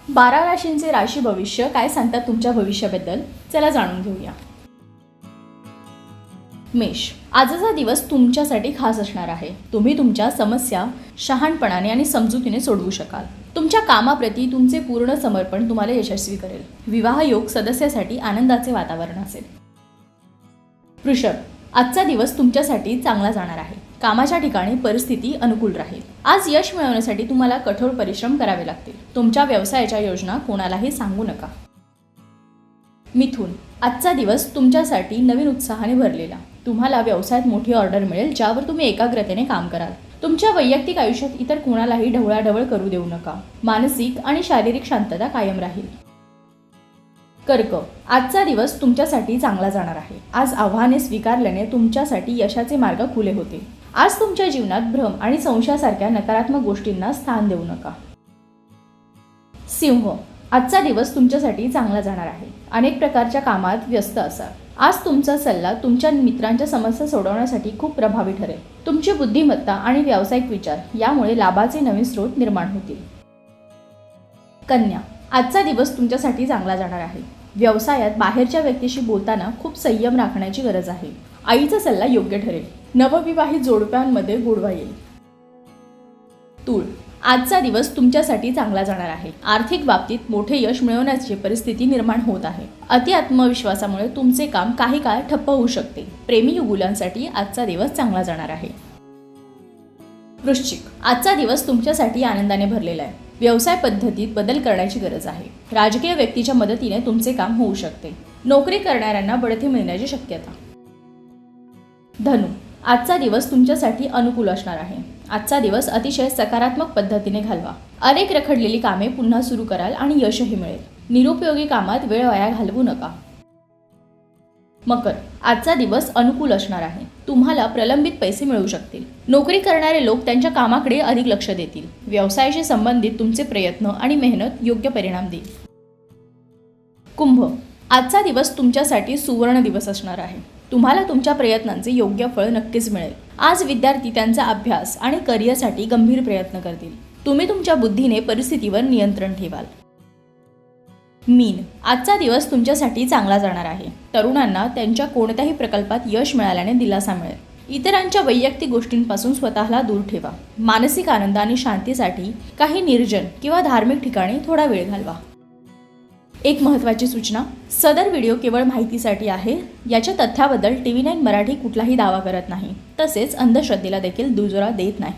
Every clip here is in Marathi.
12 राशींचे राशी भविष्य काय सांगतात तुमच्या भविष्याबद्दल, चला जाणून घेऊया. मेष, आजचा दिवस तुमच्यासाठी खास असणार आहे. तुम्ही तुमच्या समस्या शहाणपणाने आणि समजुतीने सोडवू शकाल. तुमच्या कामाप्रती तुमचे पूर्ण समर्पण तुम्हाला यशस्वी करेल. विवाह योग सदस्यासाठी आनंदाचे वातावरण असेल. वृषभ, आजचा दिवस तुमच्यासाठी चांगला जाणार आहे. कामाच्या ठिकाणी परिस्थिती अनुकूल राहील. आज यश मिळवण्यासाठी तुम्हाला कठोर परिश्रम करावे लागतील. तुमच्या व्यवसायाच्या योजना कोणालाही सांगू नका. मिथुन, आजचा दिवस तुमच्यासाठी नवीन उत्साहाने भरलेला. तुम्हाला व्यवसायात मोठी ऑर्डर मिळेल, ज्यावर तुम्ही एकाग्रतेने काम कराल. तुमच्या वैयक्तिक आयुष्यात इतर कोणालाही ढवळाढवळ करू देऊ नका. मानसिक आणि शारीरिक शांतता कायम राहील. कर्क, आजचा दिवस तुमच्यासाठी चांगला जाणार आहे. आज आव्हाने स्वीकारल्याने तुमच्यासाठी यशाचे मार्ग खुले होतील. आज तुमच्या जीवनात भ्रम आणि संशयासारख्या नकारात्मक गोष्टींना स्थान देऊ नका. सिंह, आजचा दिवस तुमच्यासाठी चांगला जाणार आहे. अनेक प्रकारच्या कामात व्यस्त असाल. आज तुमचा सल्ला तुमच्या मित्रांच्या समस्या सोडवण्यासाठी खूप प्रभावी ठरेल. तुमची बुद्धिमत्ता आणि व्यावसायिक विचार यामुळे लाभाचे नवीन स्रोत निर्माण होतील. कन्या, आजचा दिवस तुमच्यासाठी चांगला जाणार आहे. व्यवसायात बाहेरच्या व्यक्तीशी बोलताना खूप संयम राखण्याची गरज आहे. आईचा सल्ला योग्य ठरेल. नवविवाहित जोडप्यांमध्ये गोडवा येईल. तूळ, आजचा दिवस तुमच्यासाठी चांगला जाणार आहे. आर्थिक बाबतीत मोठे यश मिळवण्याची परिस्थिती निर्माण होत आहे. अति आत्मविश्वासामुळे तुमचे काम काही काळ ठप्प होऊ शकते. प्रेमी युगुलांसाठी आजचा दिवस चांगला जाणार आहे. वृश्चिक, आजचा दिवस तुमच्यासाठी आनंदाने भरलेला आहे. व्यवसाय पद्धतीत बदल करण्याची गरज आहे. राजकीय व्यक्तीच्या मदतीने तुमचे काम होऊ शकते. नोकरी करणाऱ्यांना बढती मिळण्याची शक्यता. धनु, आजचा दिवस तुमच्यासाठी अनुकूल असणार आहे. आजचा दिवस अतिशय सकारात्मक पद्धतीने घालवा. अनेक रखडलेली कामे पुन्हा सुरू कराल आणि यशही मिळेल. निरुपयोगी कामात वेळ वाया घालवू नका. मकर, आजचा दिवस अनुकूल असणार आहे. तुम्हाला प्रलंबित पैसे मिळू शकतील. नोकरी करणारे लोक त्यांच्या कामाकडे अधिक लक्ष देतील. व्यवसायाशी संबंधित तुमचे प्रयत्न आणि मेहनत योग्य परिणाम देईल. कुंभ, आजचा दिवस तुमच्यासाठी सुवर्ण दिवस असणार आहे. तुम्हाला तुमच्या प्रयत्नांचे योग्य फळ नक्कीच मिळेल. आज विद्यार्थी त्यांचा अभ्यास आणि करिअरसाठी गंभीर प्रयत्न करतील. तुम्ही तुमच्या बुद्धीने परिस्थितीवर नियंत्रण ठेवाल. मीन, आजचा दिवस तुमच्यासाठी चांगला जाणार आहे. तरुणांना त्यांच्या कोणत्याही प्रकल्पात यश मिळाल्याने दिलासा मिळेल. इतरांच्या वैयक्तिक गोष्टींपासून स्वतःला दूर ठेवा. मानसिक आनंद आणि शांतीसाठी काही निर्जन किंवा धार्मिक ठिकाणी थोडा वेळ घालवा. एक महत्त्वाची सूचना, सदर व्हिडिओ केवळ माहितीसाठी आहे. याच्या तथ्याबद्दल TV9 मराठी कुठलाही दावा करत नाही. तसेच अंधश्रद्धेला देखील दुजोरा देत नाही.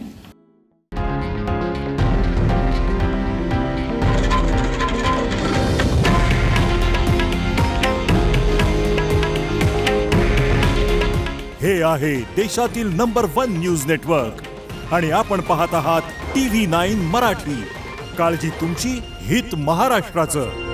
हे आहे देशातील नंबर 1 न्यूज नेटवर्क आणि आपण पाहत आहात TV9 मराठी. काळजी तुमची, हित महाराष्ट्राचं.